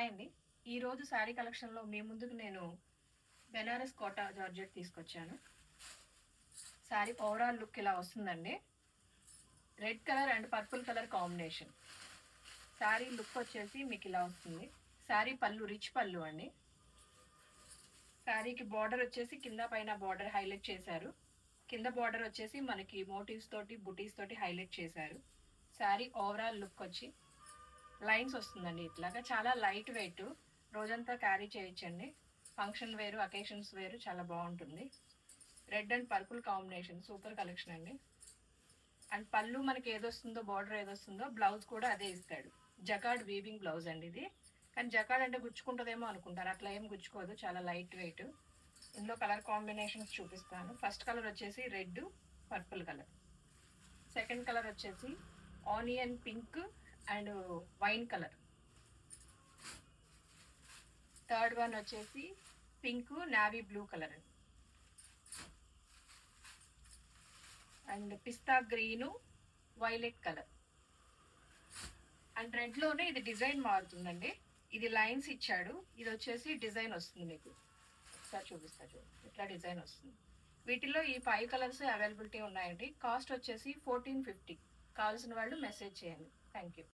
Hi అండి. ఈరోజు శారీ కలెక్షన్లో మీ ముందుకు నేను బెనారస్ కోటా జార్జెట్ తీసుకొచ్చాను. శారీ ఓవరాల్ లుక్ ఇలా వస్తుందండి. Red colour and purple colour combination. Sari look వచ్చేసి మీకు ఇలా వస్తుంది. శారీ పళ్ళు రిచ్ పళ్ళు అండి. శారీకి బార్డర్ వచ్చేసి కింద పైన బార్డర్ హైలైట్ చేశారు. కింద బార్డర్ వచ్చేసి మనకి మోటివ్స్ తోటి బుటీస్ తోటి హైలైట్ చేశారు. శారీ ఓవరాల్ లుక్ వచ్చి లైన్స్ వస్తుందండి. ఇట్లాగా చాలా లైట్ వెయిట్, రోజంతా క్యారీ చేయొచ్చండి. ఫంక్షన్ వేరు, అకేషన్స్ వేరు, చాలా బాగుంటుంది. Red and purple combination super collection అండి. అండ్ పళ్ళు మనకి ఏదొస్తుందో, బార్డర్ ఏదొస్తుందో బ్లౌజ్ కూడా అదే ఇస్తాడు. జకార్డ్ వీవింగ్ బ్లౌజ్ అండి ఇది. కానీ జకార్డ్ అంటే గుచ్చుకుంటుందేమో అనుకుంటారు, అట్లా ఏం గుచ్చుకోదు, చాలా లైట్ వెయిట్. ఇందులో కలర్ కాంబినేషన్స్ చూపిస్తాను. ఫస్ట్ కలర్ వచ్చేసి red purple colour. Second colour వచ్చేసి onion pink and wine colour. Third one వచ్చేసి pink navy blue colour and pista green violet colour. And రెడ్లోనే ఇది డిజైన్ మారుతుందండి. ఇది లైన్స్ ఇచ్చాడు, ఇది వచ్చేసి డిజైన్ వస్తుంది. మీకు ఒకసారి చూపిస్తా చూడండి, ఇట్లా డిజైన్ వస్తుంది. వీటిలో ఈ 5 కలర్స్ అవైలబిలిటీ ఉన్నాయండి. కాస్ట్ వచ్చేసి 1450. కావాల్సిన వాళ్ళు మెసేజ్ చేయండి. Thank you.